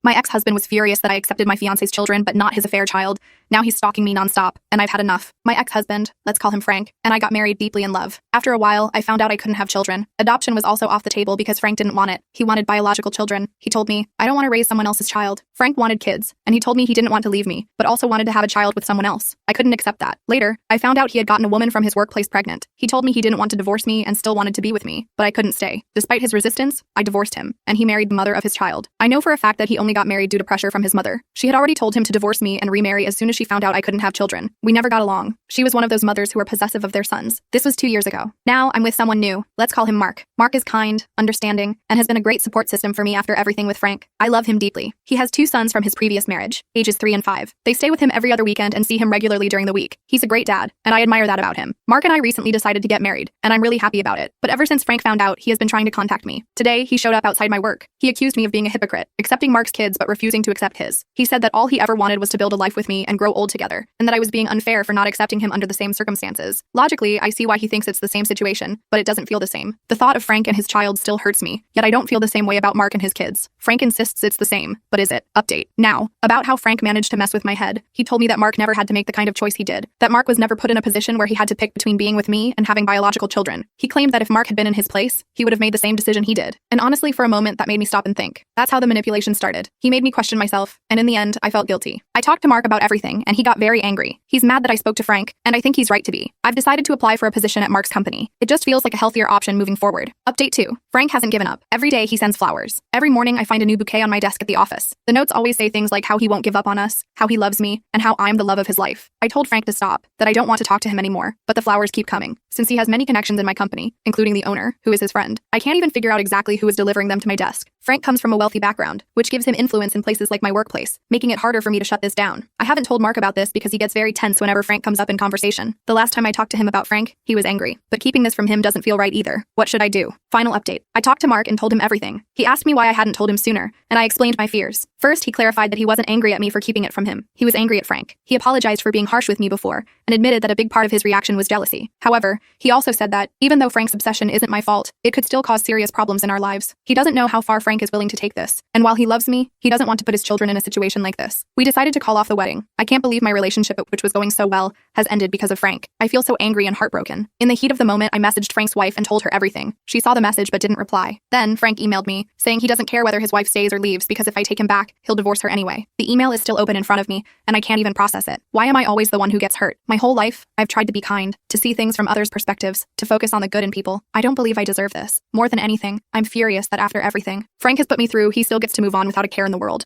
My ex-husband was furious that I accepted my fiancé's children, but not his affair child. Now he's stalking me nonstop, and I've had enough. My ex-husband, let's call him Frank, and I got married deeply in love. After a while, I found out I couldn't have children. Adoption was also off the table because Frank didn't want it. He wanted biological children. He told me, I don't want to raise someone else's child. Frank wanted kids, and he told me he didn't want to leave me, but also wanted to have a child with someone else. I couldn't accept that. Later, I found out he had gotten a woman from his workplace pregnant. He told me he didn't want to divorce me and still wanted to be with me, but I couldn't stay. Despite his resistance, I divorced him, and he married the mother of his child. I know for a fact that he only got married due to pressure from his mother. She had already told him to divorce me and remarry as soon as she found out I couldn't have children. We never got along. She was one of those mothers who were possessive of their sons. This was 2 years ago. Now I'm with someone new. Let's call him Mark. Mark is kind, understanding, and has been a great support system for me after everything with Frank. I love him deeply. He has 2 sons from his previous marriage, ages 3 and 5. They stay with him every other weekend and see him regularly during the week. He's a great dad, and I admire that about him. Mark and I recently decided to get married, and I'm really happy about it. But ever since Frank found out, he has been trying to contact me. Today, he showed up outside my work. He accused me of being a hypocrite, accepting Mark's kids but refusing to accept his. He said that all he ever wanted was to build a life with me and grow old together, and that I was being unfair for not accepting him under the same circumstances. Logically, I see why he thinks it's the same situation, but it doesn't feel the same. The thought of Frank and his child still hurts me, yet I don't feel the same way about Mark and his kids. Frank insists it's the same, but is it? Update. Now, about how Frank managed to mess with my head. He told me that Mark never had to make the kind of choice he did, that Mark was never put in a position where he had to pick between being with me and having biological children. He claimed that if Mark had been in his place, he would have made the same decision he did. And honestly, for a moment, that made me stop and think. That's how the manipulation started. He made me question myself, and in the end, I felt guilty. I talked to Mark about everything, and he got very angry. He's mad that I spoke to Frank, and I think he's right to be. I've decided to apply for a position at Mark's company. It just feels like a healthier option moving forward. Update 2. Frank hasn't given up. Every day he sends flowers. Every morning I find a new bouquet on my desk at the office. The notes always say things like how he won't give up on us, how he loves me, and how I'm the love of his life. I told Frank to stop, that I don't want to talk to him anymore, but the flowers keep coming. Since he has many connections in my company, including the owner, who is his friend, I can't even figure out exactly who is delivering them to my desk. Frank comes from a wealthy background, which gives him influence in places like my workplace, making it harder for me to shut this down. I haven't told Mark about this because he gets very tense whenever Frank comes up in conversation. The last time I talked to him about Frank, he was angry, but keeping this from him doesn't feel right either. What should I do? Final update. I talked to Mark and told him everything. He asked me why I hadn't told him sooner, and I explained my fears. First, he clarified that he wasn't angry at me for keeping it from him. He was angry at Frank. He apologized for being harsh with me before, and admitted that a big part of his reaction was jealousy. However, he also said that, even though Frank's obsession isn't my fault, it could still cause serious problems in our lives. He doesn't know how far Frank is willing to take this, and while he loves me, he doesn't want to put his children in a situation like this. We decided to call off the wedding. I can't believe my relationship, which was going so well, has ended because of Frank. I feel so angry and heartbroken. In the heat of the moment, I messaged Frank's wife and told her everything. She saw the message but didn't reply. Then, Frank emailed me, saying he doesn't care whether his wife stays or leaves because if I take him back, he'll divorce her anyway. The email is still open in front of me, and I can't even process it. Why am I always the one who gets hurt? My whole life, I've tried to be kind, to see things from others' perspectives, to focus on the good in people. I don't believe I deserve this. More than anything, I'm furious that after everything Frank has put me through, he still gets to move on without a care in the world.